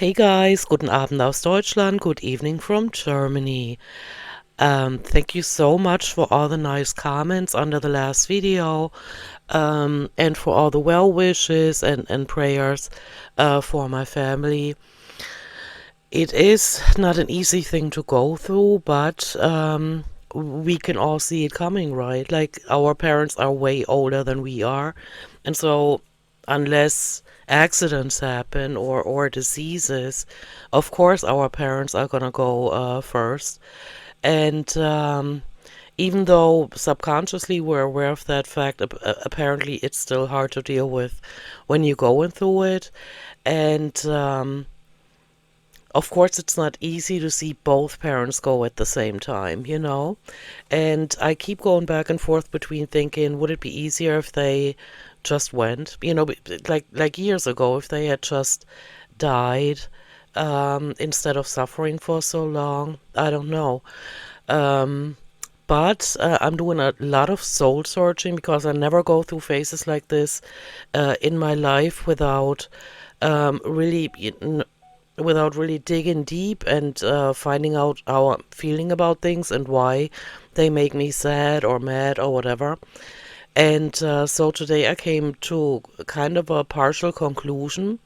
Hey guys, guten Abend aus Deutschland, good evening from Germany. Thank you so much for all the nice comments under the last video, and for all the well wishes and prayers for my family. It is not an easy thing to go through, but we can all see it coming, right? Like our parents are way older than we are, and so unless accidents happen or diseases, of course our parents are gonna go first. And even though subconsciously we're aware of that fact, apparently it's still hard to deal with when you're going through it. And of course, it's not easy to see both parents go at the same time, you know? And I keep going back and forth between thinking, would it be easier if they just went? You know, like years ago, if they had just died instead of suffering for so long. I don't know. Um, but I'm doing a lot of soul searching because I never go through phases like this in my life without really without really digging deep and finding out how I'm feeling about things and why they make me sad or mad or whatever. And so today I came to kind of a partial conclusion,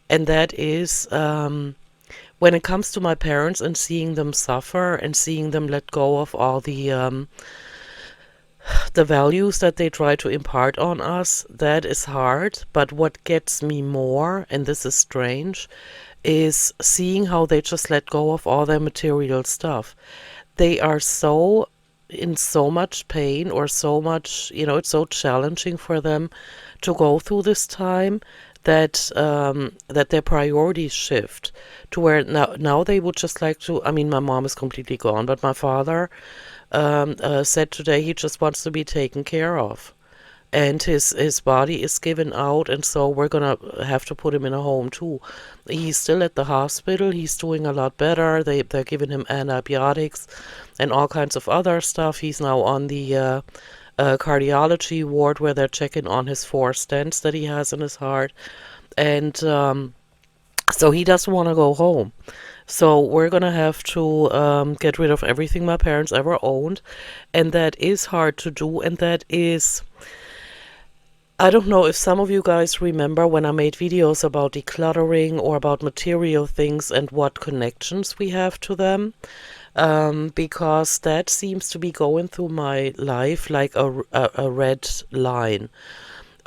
and that is when it comes to my parents and seeing them suffer and seeing them let go of all the values that they try to impart on us, that is hard. But what gets me more, and this is strange, is seeing how they just let go of all their material stuff. They are so in so much pain or so much, it's so challenging for them to go through this time that that their priorities shift to where now they would just like to. I mean, my mom is completely gone, but my father said today he just wants to be taken care of, and his body is given out, and so we're gonna have to put him in a home too. He's still at the hospital. He's doing a lot better. They're giving him antibiotics and all kinds of other stuff. He's now on the cardiology ward where they're checking on his 4 stents that he has in his heart, and so he doesn't want to go home. So we're gonna have to get rid of everything my parents ever owned, and that is hard to do, and that is. I don't know if some of you guys remember when I made videos about decluttering or about material things and what connections we have to them, because that seems to be going through my life like a red line.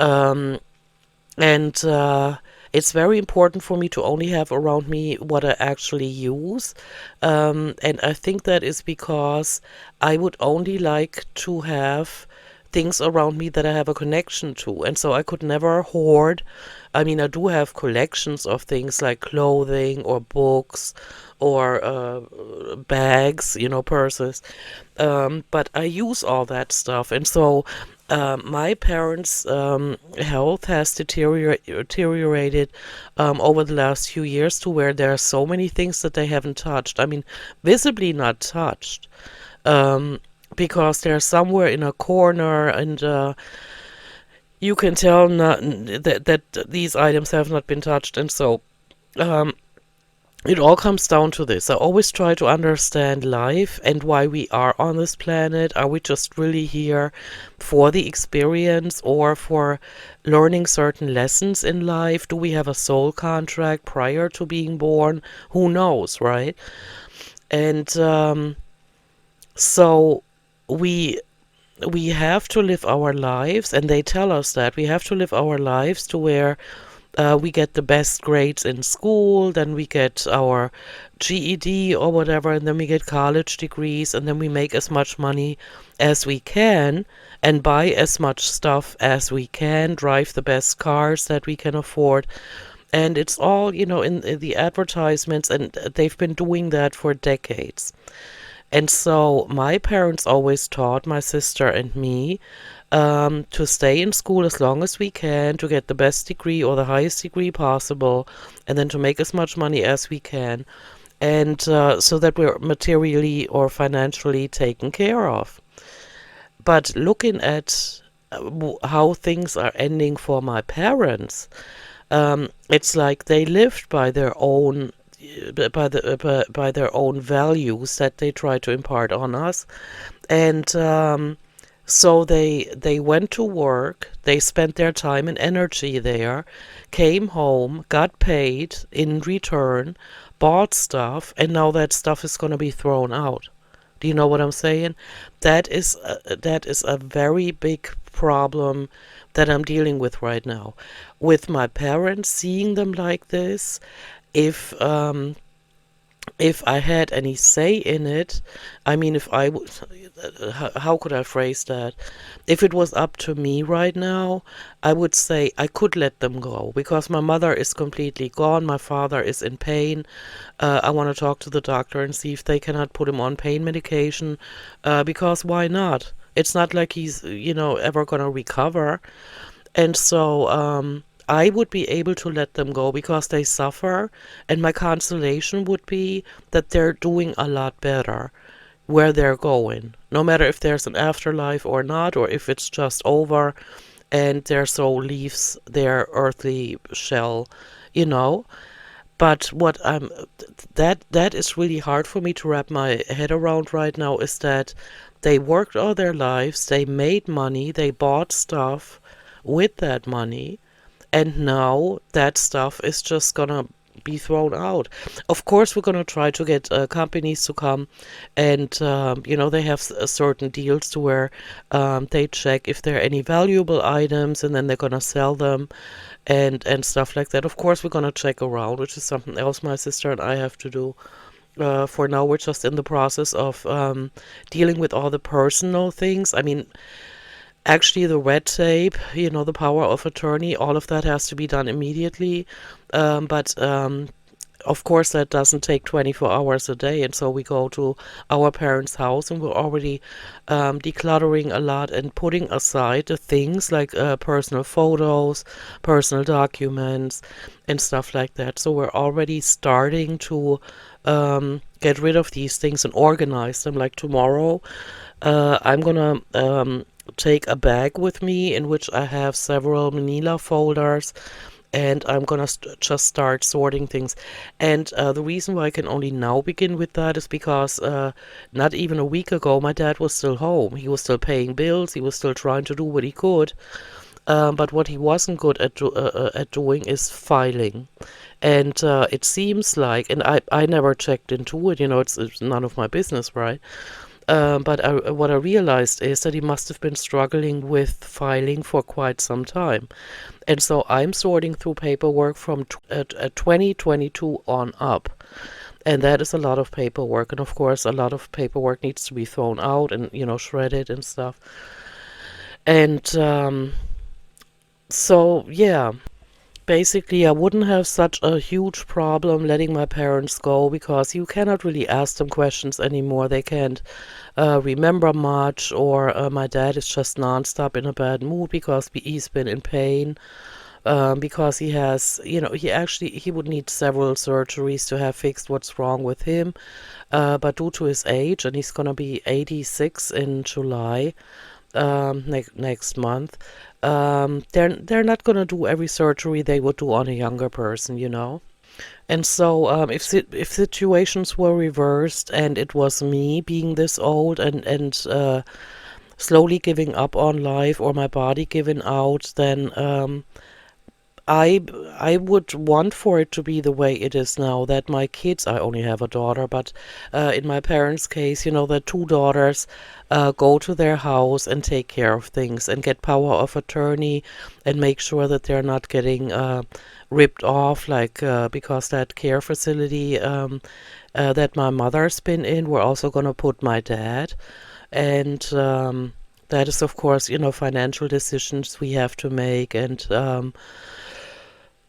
Um, and it's very important for me to only have around me what I actually use. And I think that is because I would only like to have things around me that I have a connection to. And so I could never hoard. I mean, I do have collections of things like clothing or books or bags, purses. But I use all that stuff. And so my parents' health has deteriorated over the last few years to where there are so many things that they haven't touched. I mean, visibly not touched. Because they're somewhere in a corner, and you can tell that these items have not been touched. And so um, it all comes down to this. I always try to understand life and why we are on this planet. Are we just really here for the experience or for learning certain lessons in life? Do we have a soul contract prior to being born? Who knows, right? And so we we have to live our lives, and they tell us that we have to live our lives to where we get the best grades in school, then we get our GED or whatever, and then we get college degrees, and then we make as much money as we can and buy as much stuff as we can, drive the best cars that we can afford. And it's all, in the advertisements, and they've been doing that for decades. And so my parents always taught my sister and me to stay in school as long as we can, to get the best degree or the highest degree possible, and then to make as much money as we can, and so that we're materially or financially taken care of. But looking at how things are ending for my parents, It's like they lived by their own by their own values that they try to impart on us, and so they went to work, they spent their time and energy there, came home, got paid in return, bought stuff, and now that stuff is going to be thrown out. Do you know what I'm saying? That is a very big problem that I'm dealing with right now. With my parents, seeing them like this, if if I had any say in it, I mean, if I would, how could I phrase that? If it was up to me right now, I would say I could let them go because my mother is completely gone. My father is in pain. I want to talk to the doctor and see if they cannot put him on pain medication, because why not? It's not like he's, ever gonna recover. And so I would be able to let them go because they suffer, and my consolation would be that they're doing a lot better where they're going, no matter if there's an afterlife or not, or if it's just over and their soul leaves their earthly shell, you know. But what that is really hard for me to wrap my head around right now is that they worked all their lives, they made money, they bought stuff with that money, and now that stuff is just gonna be thrown out. Of course, we're gonna try to get companies to come, and they have certain deals to where they check if there are any valuable items, and then they're gonna sell them, and stuff like that. Of course, we're gonna check around, which is something else my sister and I have to do. For now, we're just in the process of dealing with all the personal things. I mean, actually, the red tape, the power of attorney, all of that has to be done immediately. But of course, that doesn't take 24 hours a day. And so we go to our parents' house, and we're already decluttering a lot and putting aside the things like personal photos, personal documents, and stuff like that. So we're already starting to get rid of these things and organize them. Like tomorrow, I'm gonna take a bag with me in which I have several manila folders, and I'm gonna just start sorting things. And the reason why I can only now begin with that is because not even a week ago my dad was still home. He was still paying bills. He was still trying to do what he could. But what he wasn't good at doing is filing. And it seems like, and I never checked into it, it's none of my business, right? But what I realized is that he must have been struggling with filing for quite some time. And so I'm sorting through paperwork from 2022 on up. And that is a lot of paperwork. And of course, a lot of paperwork needs to be thrown out and, shredded and stuff. And so, yeah. Basically, I wouldn't have such a huge problem letting my parents go because you cannot really ask them questions anymore. They can't remember much, or my dad is just nonstop in a bad mood because he's been in pain. Because he has, he would need several surgeries to have fixed what's wrong with him. But due to his age, and he's gonna be 86 in July, next month, they're not gonna do every surgery they would do on a younger person. And so, if situations were reversed and it was me being this old and slowly giving up on life, or my body giving out, then I would want for it to be the way it is now, that my kids, I only have a daughter, but in my parents' case, the two daughters go to their house and take care of things and get power of attorney and make sure that they're not getting ripped off, like because that care facility that my mother's been in, we're also going to put my dad. And that is, of course, financial decisions we have to make. And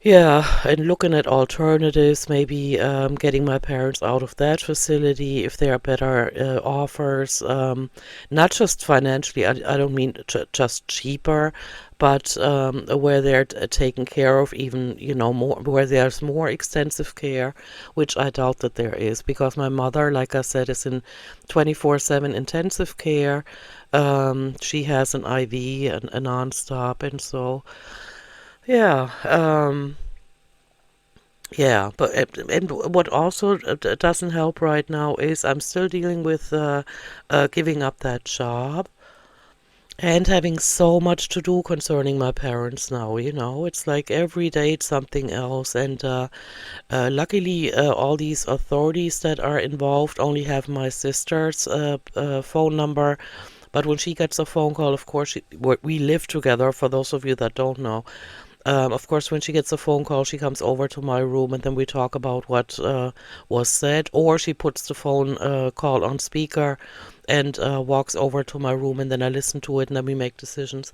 yeah, and looking at alternatives, maybe getting my parents out of that facility if there are better offers, not just financially, I don't mean just cheaper, but where they're taken care of, even, more, where there's more extensive care, which I doubt that there is, because my mother, like I said, is in 24/7 intensive care. She has an IV and a nonstop, and so. Yeah, Yeah, but and what also doesn't help right now is I'm still dealing with giving up that job and having so much to do concerning my parents now. It's like every day it's something else. And luckily, all these authorities that are involved only have my sister's phone number. But when she gets a phone call, of course, we live together, for those of you that don't know. Of course, when she gets a phone call, she comes over to my room and then we talk about what was said, or she puts the phone call on speaker and walks over to my room, and then I listen to it and then we make decisions.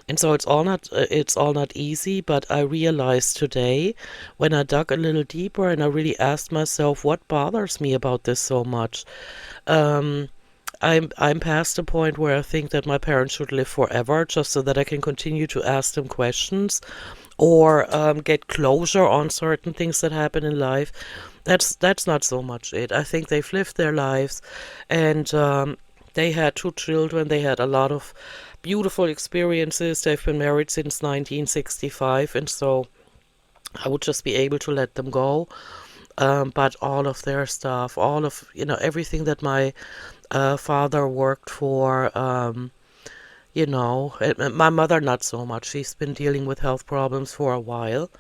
And so it's all not easy, but I realized today when I dug a little deeper and I really asked myself what bothers me about this so much. Um, I'm past the point where I think that my parents should live forever just so that I can continue to ask them questions or get closure on certain things that happen in life. That's not so much it. I think they've lived their lives, and they had two children. They had a lot of beautiful experiences. They've been married since 1965, and so I would just be able to let them go. But all of their stuff, all of everything that my father worked for. My mother not so much. She's been dealing with health problems for a while.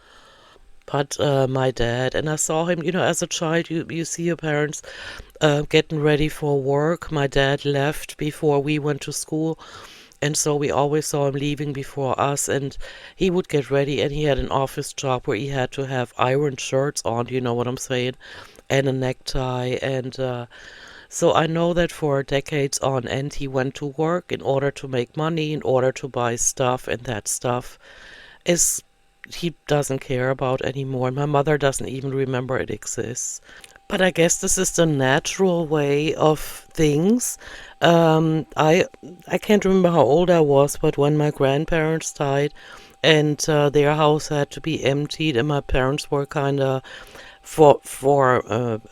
But my dad, and I saw him, as a child, you see your parents getting ready for work. My dad left before we went to school, and so we always saw him leaving before us. And he would get ready, and he had an office job where he had to have iron shirts on, you know what I'm saying, and a necktie. And so I know that for decades on end, he went to work in order to make money, in order to buy stuff, and that stuff is he doesn't care about anymore. My mother doesn't even remember it exists. But I guess this is the natural way of things. I can't remember how old I was, but when my grandparents died and their house had to be emptied, and my parents were kind of, for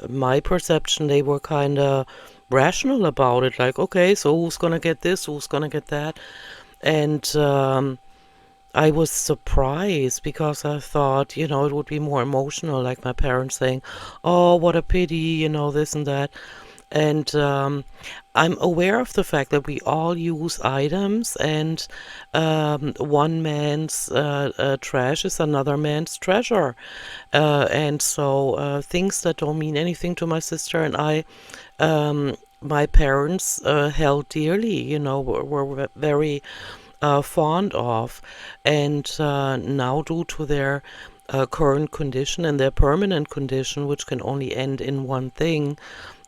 my perception, they were kind of rational about it. Like, okay, so who's gonna get this? Who's gonna get that? And I was surprised because I thought, it would be more emotional, like my parents saying, "Oh, what a pity," this and that. And I'm aware of the fact that we all use items, and one man's trash is another man's treasure. And so things that don't mean anything to my sister and I, my parents held dearly, were very fond of. And now, due to their current condition and their permanent condition, which can only end in one thing,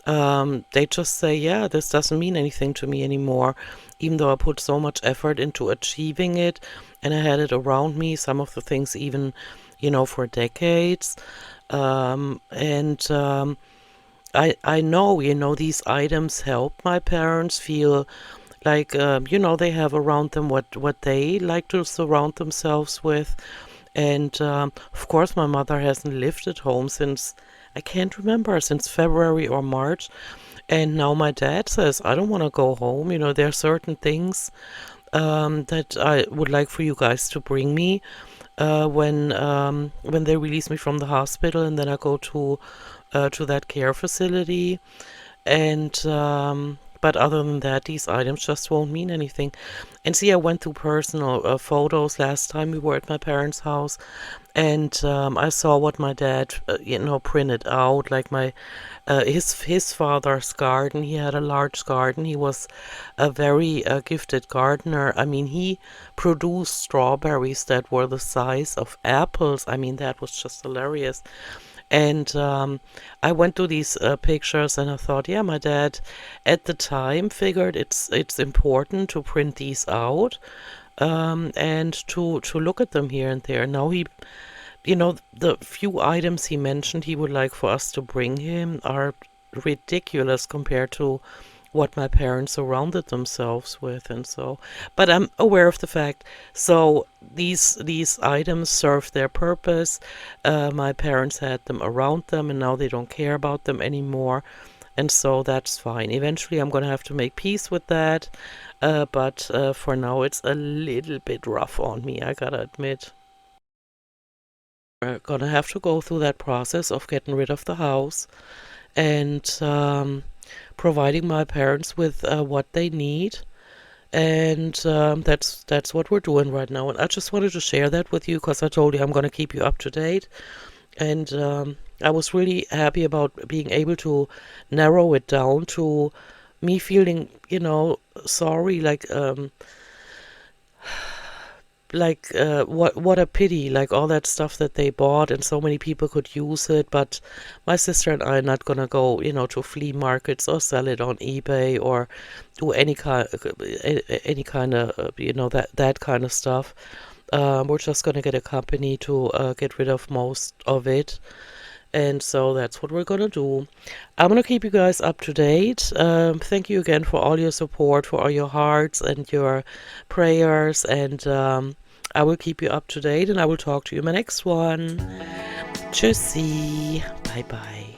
they just say, yeah, this doesn't mean anything to me anymore, even though I put so much effort into achieving it and I had it around me, some of the things even, for decades. And I know, these items help my parents feel like, they have around them what they like to surround themselves with. And of course, my mother hasn't lived at home since, I can't remember, since February or March. And now my dad says, I don't want to go home. There are certain things that I would like for you guys to bring me when they release me from the hospital, and then I go to that care facility. And but other than that, these items just won't mean anything. And see, I went through personal photos last time we were at my parents' house, and I saw what my dad, printed out, like his father's garden. He had a large garden. He was a very gifted gardener. I mean, he produced strawberries that were the size of apples. I mean, that was just hilarious. And I went to these pictures and I thought, yeah, my dad at the time figured it's important to print these out and to look at them here and there. Now the few items he mentioned he would like for us to bring him are ridiculous compared to what my parents surrounded themselves with. And so, but I'm aware of the fact. So these items serve their purpose. My parents had them around them, and now they don't care about them anymore. And so that's fine. Eventually, I'm going to have to make peace with that. But for now, it's a little bit rough on me, I gotta admit. gonna have to go through that process of getting rid of the house and providing my parents with what they need. And that's what we're doing right now. And I just wanted to share that with you because I told you I'm going to keep you up to date. And I was really happy about being able to narrow it down to me feeling, sorry, what a pity, like all that stuff that they bought and so many people could use it, but my sister and I are not gonna go, to flea markets or sell it on eBay or do any kind of that kind of stuff. We're just gonna get a company to get rid of most of it. And so that's what we're gonna do. I'm gonna keep you guys up to date. Thank you again for all your support, for all your hearts and your prayers. And I will keep you up to date and I will talk to you in my next one. Tschüssi. Bye bye.